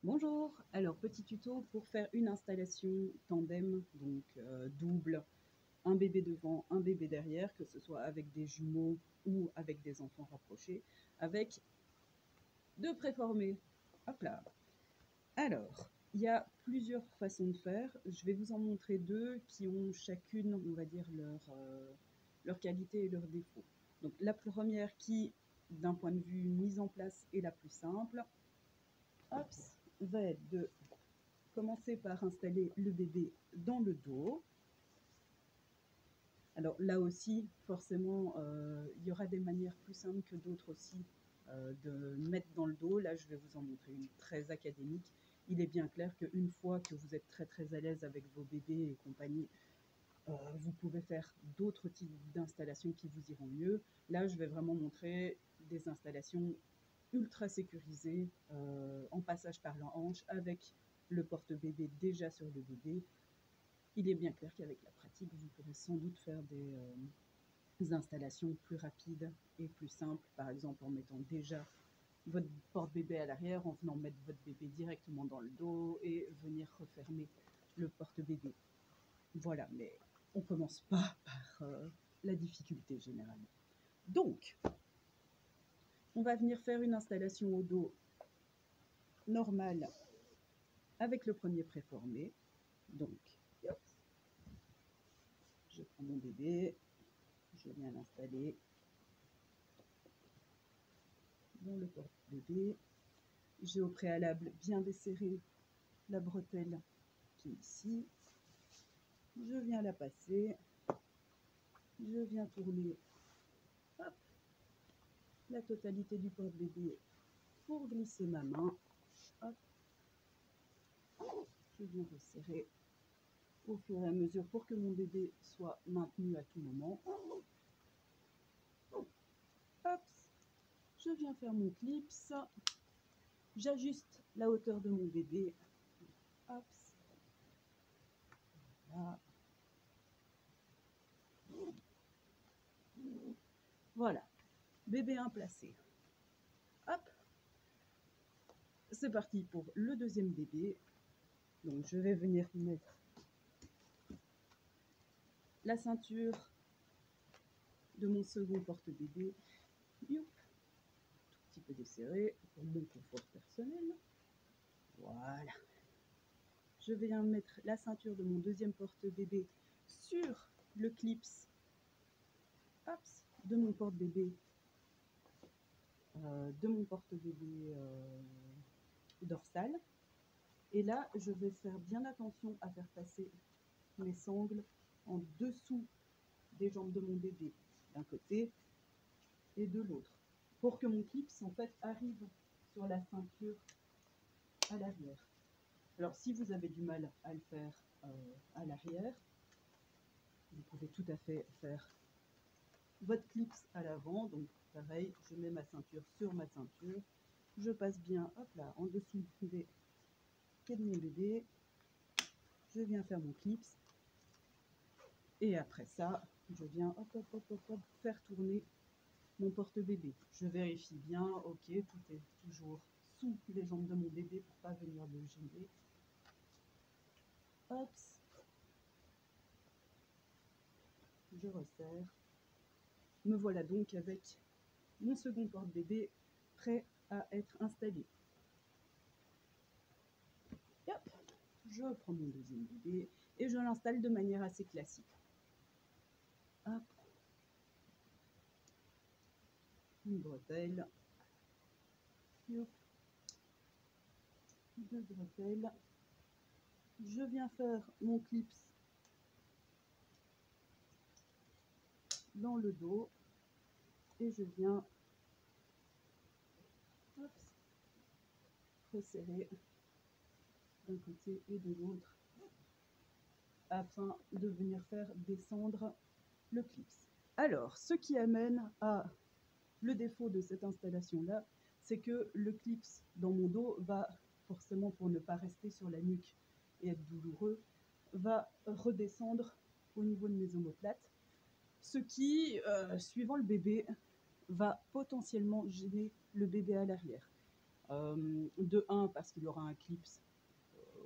Bonjour, alors petit tuto pour faire une installation tandem, donc double, un bébé devant, un bébé derrière, que ce soit avec des jumeaux ou avec des enfants rapprochés, avec deux préformés. Hop là. Alors, il y a plusieurs façons de faire. Je vais vous en montrer deux qui ont chacune, on va dire, leur qualité et leurs défauts. Donc la première qui, d'un point de vue mise en place, est la plus simple, hop, va être de commencer par installer le bébé dans le dos. Alors là aussi, forcément, il y aura des manières plus simples que d'autres aussi de mettre dans le dos. Là, je vais vous en montrer une très académique. Il est bien clair qu'une fois que vous êtes très à l'aise avec vos bébés et compagnie, vous pouvez faire d'autres types d'installations qui vous iront mieux. Là, je vais vraiment montrer des installations ultra sécurisées en passage par la hanche avec le porte-bébé déjà sur le bébé. Il est bien clair qu'avec la pratique, vous pourrez sans doute faire des installations plus rapides et plus simples, par exemple en mettant déjà votre porte-bébé à l'arrière, en venant mettre votre bébé directement dans le dos et venir refermer le porte-bébé. Voilà, mais on commence pas par la difficulté généralement. Donc, on va venir faire une installation au dos normale avec le premier préformé. Donc, hop, je prends mon bébé, je viens l'installer dans le porte-bébé. J'ai au préalable bien desserré la bretelle qui est ici. Je viens la passer. Je viens tourner hop, la totalité du porte-bébé pour glisser ma main. Hop. Je viens resserrer au fur et à mesure pour que mon bébé soit maintenu à tout moment. Hop. Je viens faire mon clips. J'ajuste la hauteur de mon bébé. Hop. Là. Voilà, bébé 1 placé. Hop, c'est parti pour le deuxième bébé. Donc je vais venir mettre la ceinture de mon second porte-bébé. Tout petit peu desserré pour mon confort personnel. Voilà. Je viens mettre la ceinture de mon deuxième porte-bébé sur le clips de mon porte-bébé dorsal. Et là, je vais faire bien attention à faire passer mes sangles en dessous des jambes de mon bébé, d'un côté et de l'autre, pour que mon clips en fait arrive sur la ceinture à l'arrière. Alors si vous avez du mal à le faire à l'arrière, vous pouvez tout à fait faire votre clips à l'avant. Donc pareil, je mets ma ceinture sur ma ceinture, je passe bien hop là en dessous des pieds de mon bébé, je viens faire mon clips et après ça je viens faire tourner mon porte-bébé. Je vérifie bien, ok, tout est toujours sous les jambes de mon bébé pour pas venir le gêner. Hop, je resserre. Me voilà donc avec mon second porte-bébé prêt à être installé. Et hop, je prends mon deuxième bébé et je l'installe de manière assez classique. Hop, une bretelle, hop, deux bretelles. Je viens faire mon clips dans le dos et je viens hop, resserrer d'un côté et de l'autre afin de venir faire descendre le clips. Alors, ce qui amène à le défaut de cette installation-là, c'est que le clips dans mon dos va forcément, pour ne pas rester sur la nuque et être douloureux, va redescendre au niveau de mes omoplates, ce qui, suivant le bébé, va potentiellement gêner le bébé à l'arrière. De un, parce qu'il aura un clip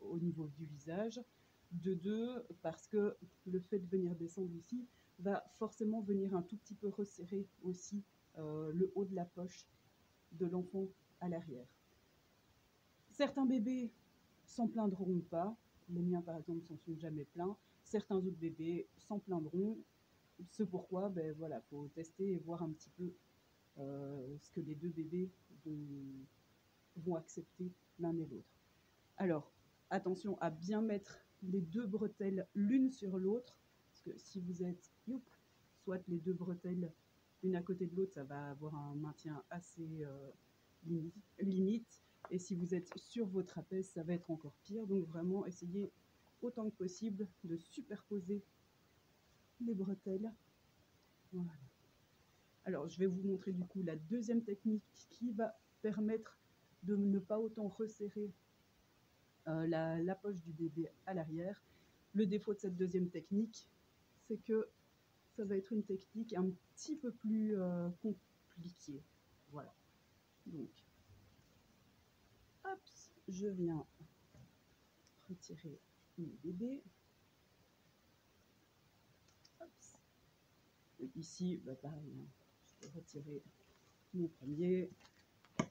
au niveau du visage. De deux, parce que le fait de venir descendre ici va forcément venir un tout petit peu resserrer aussi le haut de la poche de l'enfant à l'arrière. Certains bébés s'en plaindront pas. Les miens, par exemple, s'en sont jamais plaints. Certains autres bébés s'en plaindront. Ce pourquoi, ben voilà, faut tester et voir un petit peu ce que les deux bébés vont accepter l'un et l'autre. Alors, attention à bien mettre les deux bretelles l'une sur l'autre, parce que si vous êtes, soit les deux bretelles l'une à côté de l'autre, ça va avoir un maintien assez limite. Et si vous êtes sur vos trapèzes, ça va être encore pire. Donc vraiment, essayez autant que possible de superposer les bretelles. Voilà. Alors, je vais vous montrer du coup la deuxième technique qui va permettre de ne pas autant resserrer la poche du bébé à l'arrière. Le défaut de cette deuxième technique, c'est que ça va être une technique un petit peu plus compliquée. Voilà. Donc, hop, je viens retirer mon bébé. Hop. Et ici, bah pareil, hein, je peux retirer mon premier.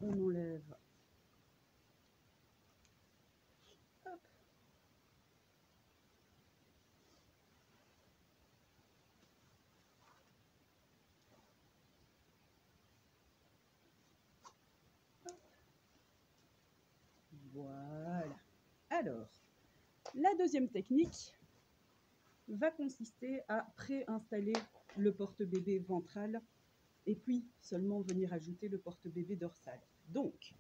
On enlève. Hop. Voilà. Alors, la deuxième technique va consister à préinstaller le porte-bébé ventral et puis seulement venir ajouter le porte-bébé dorsal. Donc,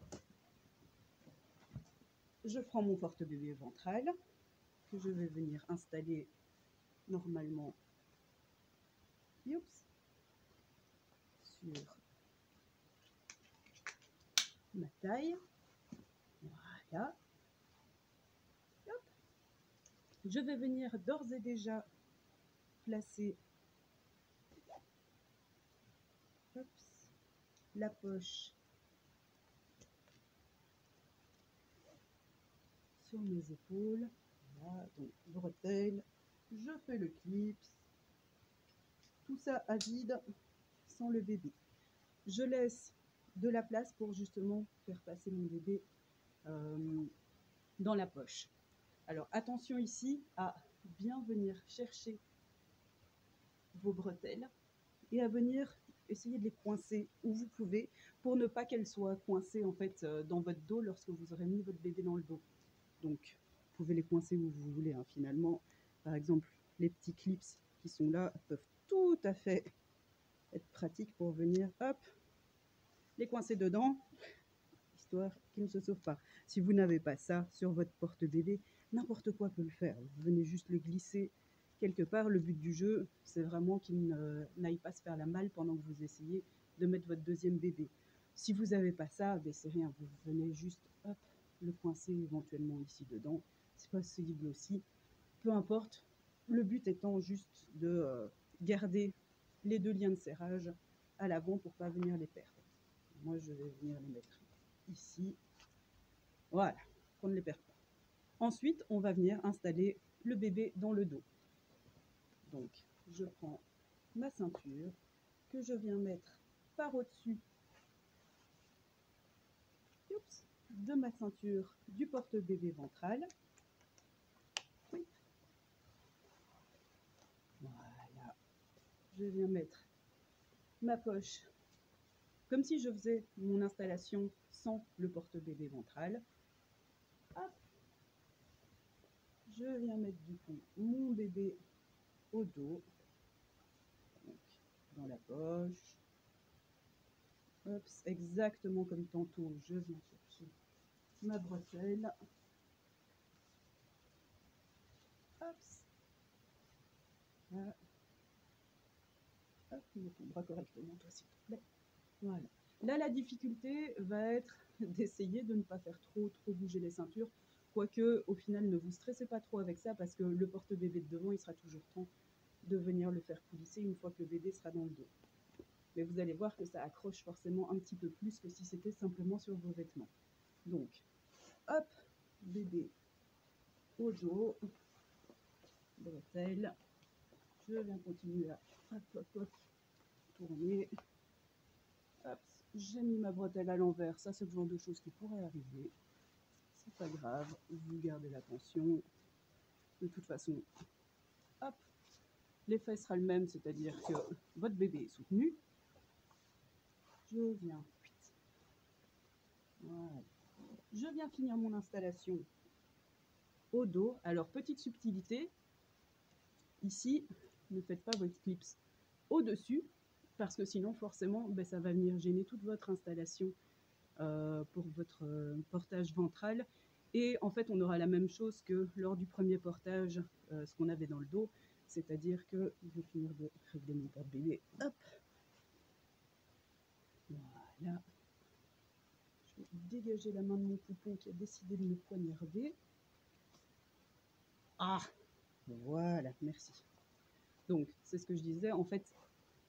je prends mon porte-bébé ventral que je vais venir installer normalement sur ma taille. Voilà. Hop. Je vais venir d'ores et déjà placer la poche sur mes épaules. Voilà, donc bretelles, je fais le clip, tout ça à vide sans le bébé. Je laisse de la place pour justement faire passer mon bébé dans la poche. Alors attention ici à bien venir chercher vos bretelles et à venir essayer de les coincer où vous pouvez pour ne pas qu'elles soient coincées en fait dans votre dos lorsque vous aurez mis votre bébé dans le dos. Donc vous pouvez les coincer où vous voulez hein. Finalement, par exemple les petits clips qui sont là peuvent tout à fait être pratiques pour venir hop les coincer dedans, histoire qu'ils ne se sauvent pas. Si vous n'avez pas ça sur votre porte-bébé, n'importe quoi peut le faire. Vous venez juste le glisser quelque part. Le but du jeu, c'est vraiment qu'il n'aille pas se faire la malle pendant que vous essayez de mettre votre deuxième bébé. Si vous n'avez pas ça, ben c'est rien. Vous venez juste hop, le coincer éventuellement ici dedans. C'est possible aussi. Peu importe. Le but étant juste de garder les deux liens de serrage à l'avant pour ne pas venir les perdre. Moi, je vais venir les mettre ici. Voilà, qu'on ne les perd pas. Ensuite, on va venir installer le bébé dans le dos. Donc, je prends ma ceinture que je viens mettre par au-dessus de ma ceinture du porte-bébé ventral. Oui. Voilà. Je viens mettre ma poche comme si je faisais mon installation sans le porte-bébé ventral. Hop. Je viens mettre du coup mon bébé au dos, donc dans la poche. Hop, exactement comme tantôt, je viens chercher ma bretelle. Hop. Voilà. Hop, mets ton bras correctement, toi, s'il te plaît. Voilà. Là, la difficulté va être d'essayer de ne pas faire trop bouger les ceintures. Quoique, au final, ne vous stressez pas trop avec ça parce que le porte-bébé de devant, il sera toujours temps de venir le faire coulisser une fois que le bébé sera dans le dos. Mais vous allez voir que ça accroche forcément un petit peu plus que si c'était simplement sur vos vêtements. Donc, hop, bébé au dos, bretelle. Je viens continuer à hop, hop, hop, tourner. Hop, j'ai mis ma bretelle à l'envers. Ça, c'est le genre de choses qui pourrait arriver. C'est pas grave, vous gardez la tension. De toute façon, hop, l'effet sera le même, c'est-à-dire que votre bébé est soutenu. Je viens, voilà. Je viens finir mon installation au dos. Alors, petite subtilité, ici, ne faites pas votre clips au-dessus, parce que sinon, forcément, ben, ça va venir gêner toute votre installation pour votre portage ventral. Et en fait, on aura la même chose que lors du premier portage, ce qu'on avait dans le dos, c'est-à-dire que je vais finir de régler mon porte-bébé. Hop, voilà. Je vais dégager la main de mon poupon qui a décidé de me poignarder. Ah, voilà, merci. Donc, c'est ce que je disais, en fait,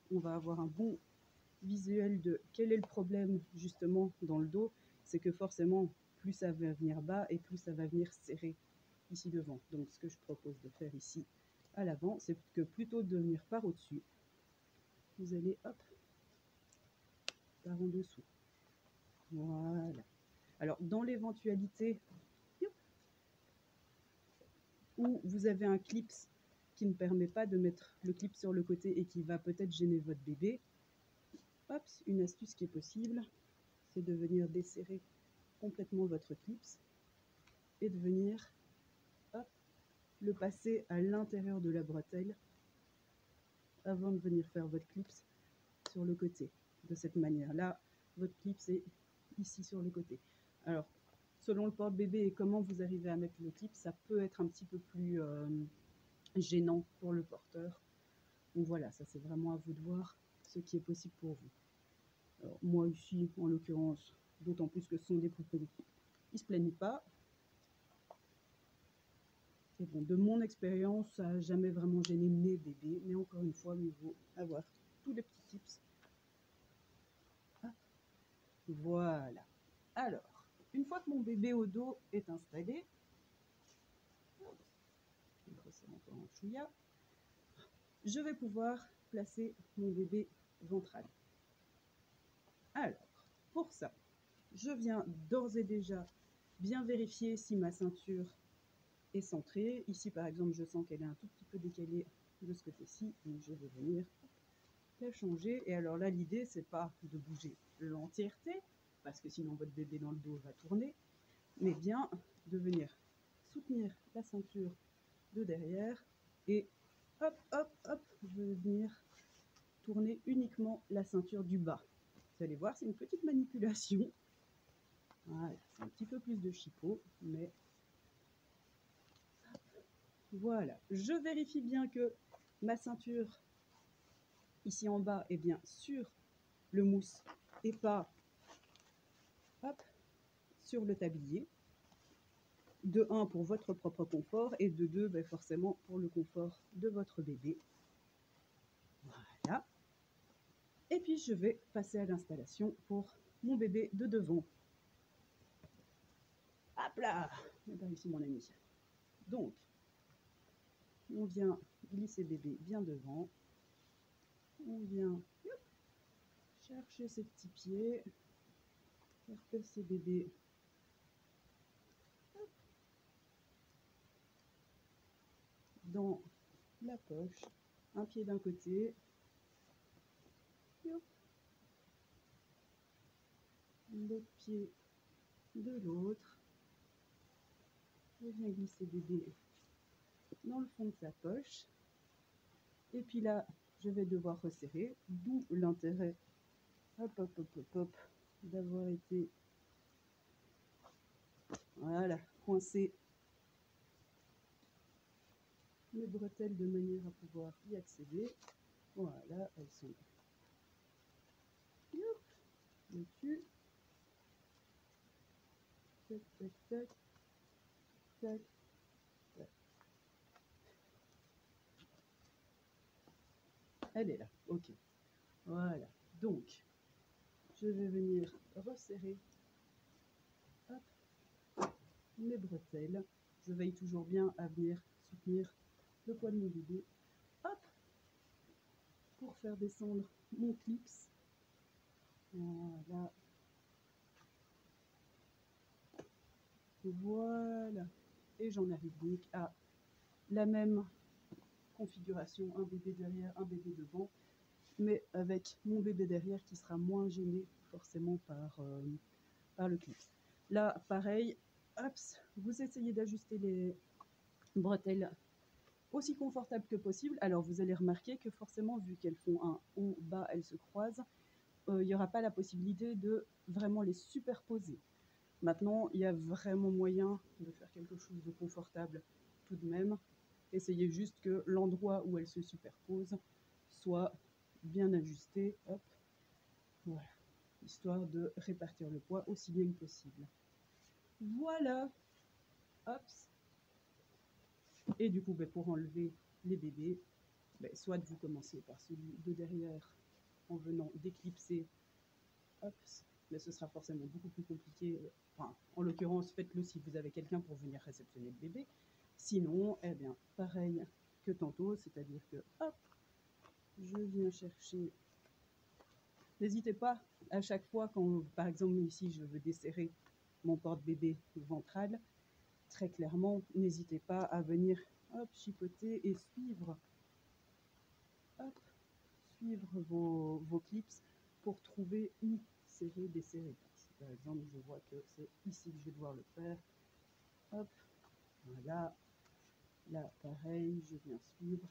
on va avoir un bon visuel de quel est le problème justement dans le dos. C'est que forcément, plus ça va venir bas et plus ça va venir serrer ici devant. Donc, ce que je propose de faire ici à l'avant, c'est que plutôt de venir par au-dessus, vous allez, hop, par en dessous. Voilà. Alors, dans l'éventualité où vous avez un clip qui ne permet pas de mettre le clip sur le côté et qui va peut-être gêner votre bébé, hop, une astuce qui est possible, c'est de venir desserrer complètement votre clip et de venir, hop, le passer à l'intérieur de la bretelle avant de venir faire votre clip sur le côté. De cette manière-là, votre clip est ici sur le côté. Alors, selon le porte-bébé et comment vous arrivez à mettre le clip, ça peut être un petit peu plus gênant pour le porteur. Donc voilà, ça c'est vraiment à vous de voir ce qui est possible pour vous. Alors, moi ici, en l'occurrence, d'autant plus que ce sont des poupées, ils ne se plaignent pas. Et bon, de mon expérience, ça n'a jamais vraiment gêné mes bébés, mais encore une fois, il faut avoir tous les petits tips. Ah, voilà. Alors, une fois que mon bébé au dos est installé, je vais pouvoir placer mon bébé ventral. Alors, pour ça, je viens d'ores et déjà bien vérifier si ma ceinture est centrée. Ici, par exemple, je sens qu'elle est un tout petit peu décalée de ce côté-ci, donc je vais venir la changer. Et alors là, l'idée, c'est pas de bouger l'entièreté, parce que sinon votre bébé dans le dos va tourner, mais bien de venir soutenir la ceinture de derrière et hop, hop, hop, je vais venir tourner uniquement la ceinture du bas. Vous allez voir, c'est une petite manipulation. Voilà, c'est un petit peu plus de chipot, mais voilà. Je vérifie bien que ma ceinture ici en bas est bien sur le mousse et pas hop, sur le tablier. De 1 pour votre propre confort et de 2 ben forcément pour le confort de votre bébé. Voilà. Et puis je vais passer à l'installation pour mon bébé de devant. Hop là, et par ici mon ami. Donc, on vient glisser bébé bien devant. On vient chercher ses petits pieds, faire passer bébé dans la poche, un pied d'un côté, l'autre pied de l'autre. Je viens glisser bébé dans le fond de sa poche. Et puis là, je vais devoir resserrer, d'où l'intérêt, hop, hop, hop, hop, hop, d'avoir été, voilà, coincé mes bretelles de manière à pouvoir y accéder. Voilà, elles sont dessus. Tac, tac, tac, tac, tac. Elle est là, ok. Voilà, donc, je vais venir resserrer, hop, mes bretelles. Je veille toujours bien à venir soutenir le poids de mon bébé. Hop, pour faire descendre mon clips. Voilà. Voilà. Et j'en arrive donc à la même configuration, un bébé derrière, un bébé devant, mais avec mon bébé derrière qui sera moins gêné forcément par le clip. Là, pareil, hop, vous essayez d'ajuster les bretelles aussi confortable que possible. Alors vous allez remarquer que forcément, vu qu'elles font un haut, bas, elles se croisent, il n'y aura pas la possibilité de vraiment les superposer. Maintenant, il y a vraiment moyen de faire quelque chose de confortable tout de même. Essayez juste que l'endroit où elles se superposent soit bien ajusté. Hop, voilà, histoire de répartir le poids aussi bien que possible. Voilà, hop. Et du coup, pour enlever les bébés, soit vous commencez par celui de derrière en venant d'éclipser, hop, mais ce sera forcément beaucoup plus compliqué. Enfin, en l'occurrence, faites-le si vous avez quelqu'un pour venir réceptionner le bébé. Sinon, eh bien, pareil que tantôt, c'est-à-dire que, hop, je viens chercher. N'hésitez pas à chaque fois quand, par exemple, ici, je veux desserrer mon porte-bébé ventral, très clairement, n'hésitez pas à venir, hop, chipoter et suivre, hop, suivre vos clips pour trouver où serrer, desserrer. Si par exemple je vois que c'est ici que je vais devoir le faire, hop, voilà, là pareil, je viens suivre.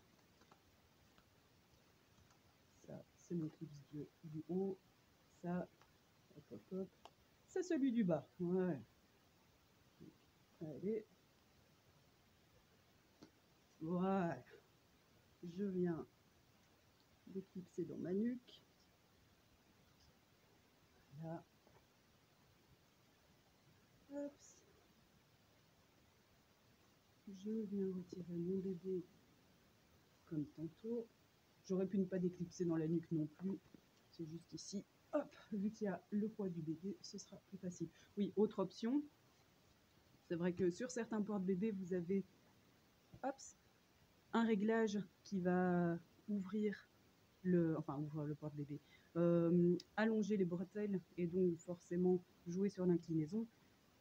Ça, c'est mon clip du haut, ça, hop, hop, hop, c'est celui du bas, ouais. Allez, voilà, je viens d'éclipser dans ma nuque, là, hop, je viens retirer mon bébé comme tantôt. J'aurais pu ne pas déclipser dans la nuque non plus, c'est juste ici. Hop, vu qu'il y a le poids du bébé, ce sera plus facile. Oui, autre option, c'est vrai que sur certains porte-bébés, vous avez hop, un réglage qui va ouvrir ouvrir le porte-bébé, allonger les bretelles et donc forcément jouer sur l'inclinaison.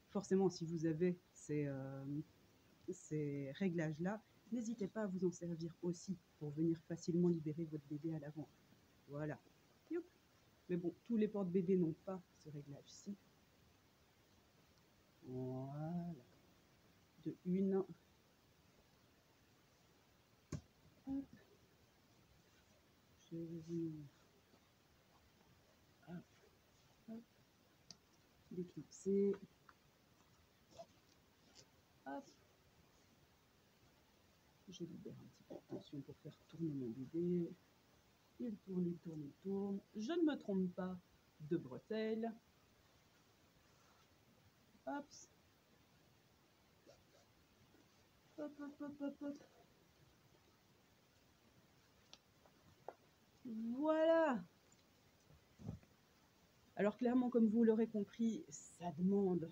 Forcément, si vous avez ces réglages-là, n'hésitez pas à vous en servir aussi pour venir facilement libérer votre bébé à l'avant. Voilà. Youp. Mais bon, tous les porte-bébés n'ont pas ce réglage-ci. Voilà. De une. Hop. Je vais venir. Hop. Hop. Déclipser. Hop. Je libère un petit peu de tension pour faire tourner mon bébé. Il tourne, il tourne, il tourne. Je ne me trompe pas de bretelles. Hop. Hop, hop, hop, hop, hop. Voilà. Alors clairement, comme vous l'aurez compris, ça demande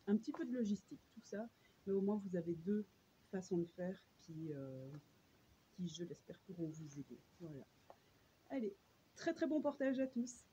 un petit peu de logistique, tout ça, mais au moins vous avez deux façons de faire qui je l'espère, pourront vous aider. Voilà. Allez, très très bon portage à tous.